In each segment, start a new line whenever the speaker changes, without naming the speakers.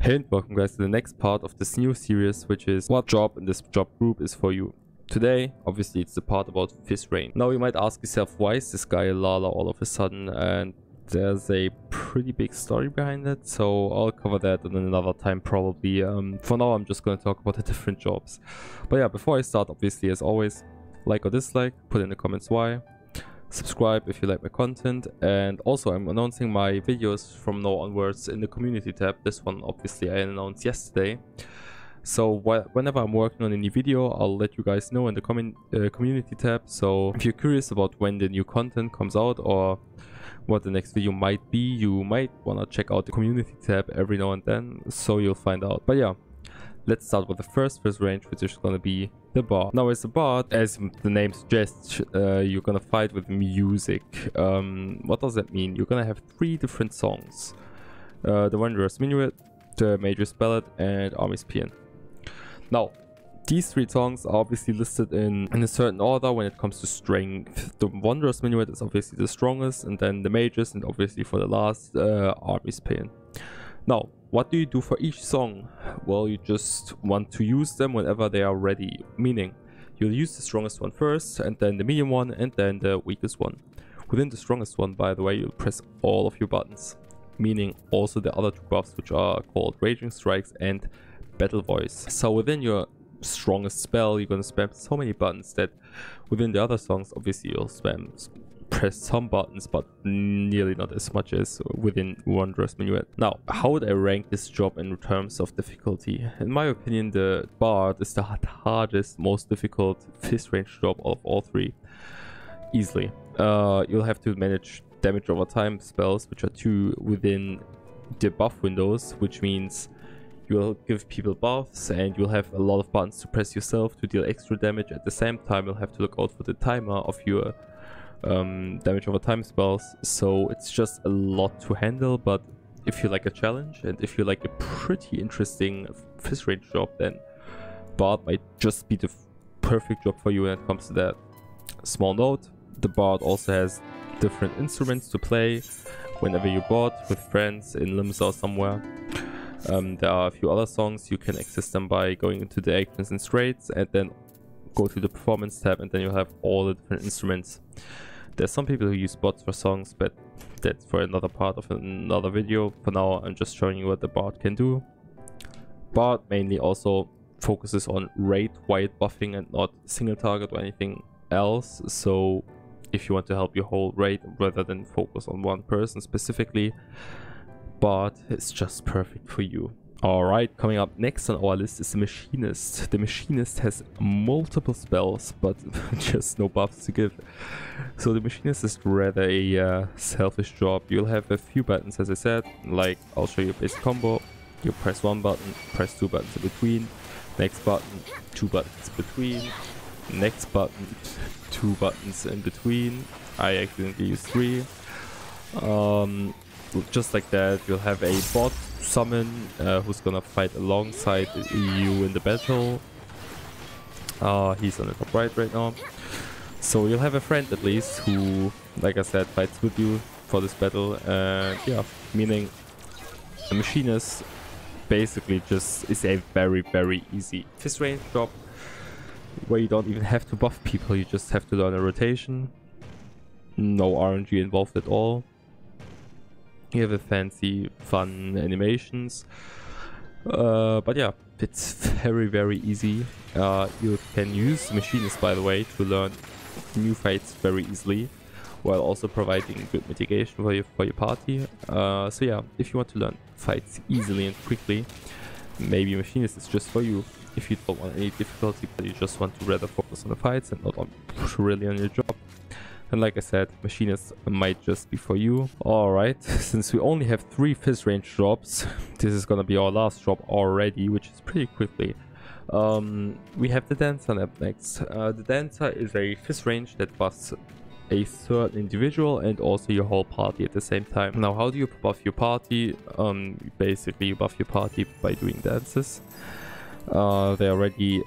Hey and welcome guys to the next part of this new series, which is what job in this job group is for you. Today, obviously it's the part about Phys Range. Now you might ask yourself, why is this guy Lala all of a sudden? And there's a pretty big story behind it, so I'll cover that in another time probably. For now I'm just going to talk about the different jobs. But yeah, before I start, obviously as always, like or dislike, put in the comments why. Subscribe if you like my content, and also I'm announcing my videos from now onwards in the community tab. This one obviously I announced yesterday, so whenever I'm working on any video I'll let you guys know in the community tab. So if you're curious about when the new content comes out or what the next video might be, you might want to check out the community tab every now and then, so you'll find out. But yeah, let's start with the first Phys Range, which is going to be the bard. Now as a bard, as the name suggests, you're going to fight with music. What does that mean? You're going to have 3 different songs. The Wanderer's Minuet, the Major's Ballad, and Army's Paean. Now, these 3 songs are obviously listed in a certain order when it comes to strength. The Wanderer's Minuet is obviously the strongest, and then the Major's, and obviously for the last, Army's Paean. Now, what do you do for each song? Well, you just want to use them whenever they are ready, meaning you'll use the strongest one first, and then the medium one, and then the weakest one. Within the strongest one, by the way, you'll press all of your buttons, meaning also the other 2 buffs, which are called Raging Strikes and Battle Voice. So within your strongest spell, you're going to spam so many buttons that within the other songs, obviously you'll press some buttons, but nearly not as much as within Wanderer's Minuet. Now, how would I rank this job in terms of difficulty? In my opinion, the bard is the hardest, most difficult Phys Range job of all 3. Easily. You'll have to manage damage over time spells, which are 2 within the buff windows, which means you'll give people buffs and you'll have a lot of buttons to press yourself to deal extra damage. At the same time, you'll have to look out for the timer of your damage over time spells, so it's just a lot to handle. But if you like a challenge and if you like a pretty interesting Phys Range job, then bard might just be the perfect job for you when it comes to that. Small note, the bard also has different instruments to play whenever you board with friends in Limsa or somewhere. There are a few other songs, you can access them by going into the actions and straights and then go to the performance tab, and then you'll have all the different instruments. There's some people who use bots for songs, but that's for another part of another video. For now, I'm just showing you what the bard can do. Bard mainly also focuses on raid-wide buffing and not single target or anything else. So if you want to help your whole raid rather than focus on one person specifically, bard is just perfect for you. Alright, coming up next on our list is the Machinist. The Machinist has multiple spells, but just no buffs to give. So the Machinist is rather a selfish job. You'll have a few buttons, as I said, like I'll show you a basic combo. You press 1 button, press 2 buttons in between, next button, 2 buttons between, next button, 2 buttons in between. I accidentally used 3. Just like that, you'll have a bot summon who's gonna fight alongside you in the battle. He's on the top right now. So you'll have a friend at least who, like I said, fights with you for this battle. And yeah, meaning the Machinist basically just is a very easy Phys Range job where you don't even have to buff people, you just have to learn a rotation. No RNG involved at all. You have a fancy, fun animations, but yeah, it's very easy. You can use Machinist, by the way, to learn new fights very easily, while also providing good mitigation for your party. So yeah, if you want to learn fights easily and quickly, maybe Machinist is just for you. If you don't want any difficulty, but you just want to rather focus on the fights and not really on your job, and like I said, Machinist might just be for you. Alright, since we only have 3 Phys Range jobs, this is gonna be our last job already, which is pretty quickly. We have the Dancer up next. The Dancer is a Phys Range that buffs a certain individual and also your whole party at the same time. Now, how do you buff your party? Basically, you buff your party by doing dances. They are ready.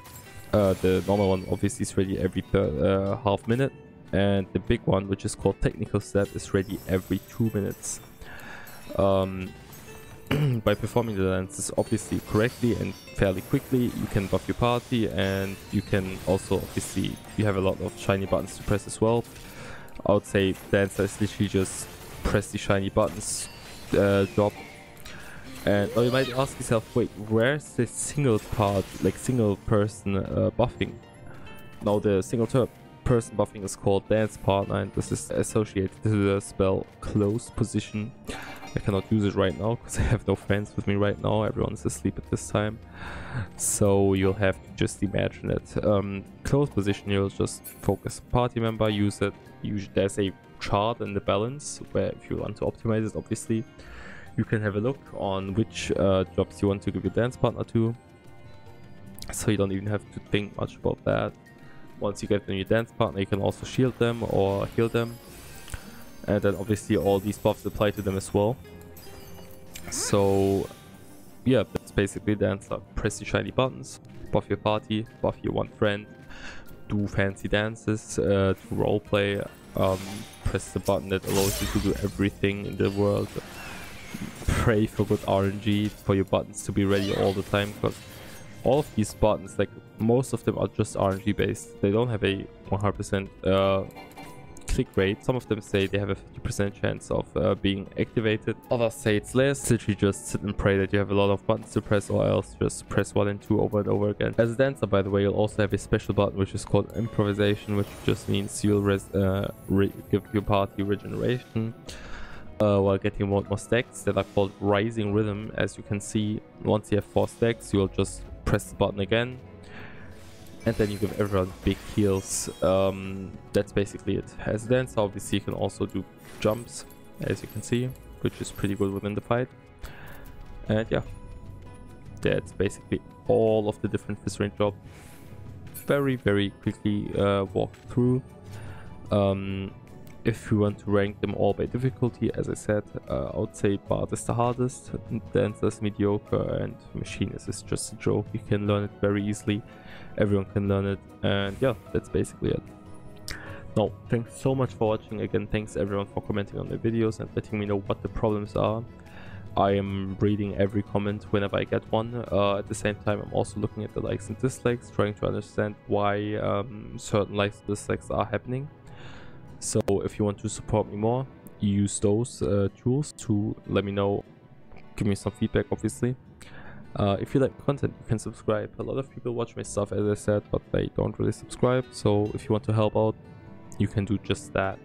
The normal one obviously is ready every half minute. And the big one, which is called Technical Step, is ready every 2 minutes. by performing the dances obviously correctly and fairly quickly, you can buff your party, and you can also obviously, you have a lot of shiny buttons to press as well. I would say dancer is literally just press the shiny buttons, drop. And you might ask yourself, wait, where's the single part, like single person buffing? Now the single person buffing is called dance partner, and this is associated to the spell close position. I cannot use it right now because I have no friends with me right now. Everyone is asleep at this time, so you'll have to just imagine it. Close position, you'll just focus party member, use it. Usually there's a chart in the balance where, if you want to optimize it, obviously you can have a look on which jobs you want to give your dance partner to, so you don't even have to think much about that. Once you get the new dance partner, you can also shield them or heal them, and then obviously all these buffs apply to them as well. So yeah, that's basically dancer. Press the shiny buttons, buff your party, buff your one friend, do fancy dances, to roleplay, press the button that allows you to do everything in the world. Pray for good RNG for your buttons to be ready all the time, because all of these buttons, like most of them, are just RNG based. They don't have a 100% click rate. Some of them say they have a 50% chance of being activated. Others say it's less. Literally just sit and pray that you have a lot of buttons to press, or else just press 1 and 2 over and over again. As a dancer, by the way, you'll also have a special button which is called improvisation, which just means you'll give your party regeneration while getting more stacks that are called rising rhythm. As you can see, once you have 4 stacks, you'll just press the button again, and then you give everyone big heals. That's basically it. As a dancer, obviously you can also do jumps, as you can see, which is pretty good within the fight. And yeah, that's basically all of the different Phys Range jobs. Very quickly walk through. If you want to rank them all by difficulty, as I said, I would say Bard is the hardest, Dancer is mediocre, and Machinist is just a joke. You can learn it very easily, everyone can learn it, and yeah, that's basically it. Now, thanks so much for watching. Again, thanks everyone for commenting on the videos and letting me know what the problems are. I am reading every comment whenever I get one. At the same time, I'm also looking at the likes and dislikes, trying to understand why certain likes and dislikes are happening. So if you want to support me more, use those tools to let me know, give me some feedback obviously. If you like the content, you can subscribe. A lot of people watch my stuff, as I said, but they don't really subscribe, so if you want to help out, you can do just that.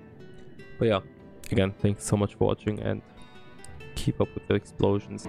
But yeah, again, thanks so much for watching, and keep up with the explosions.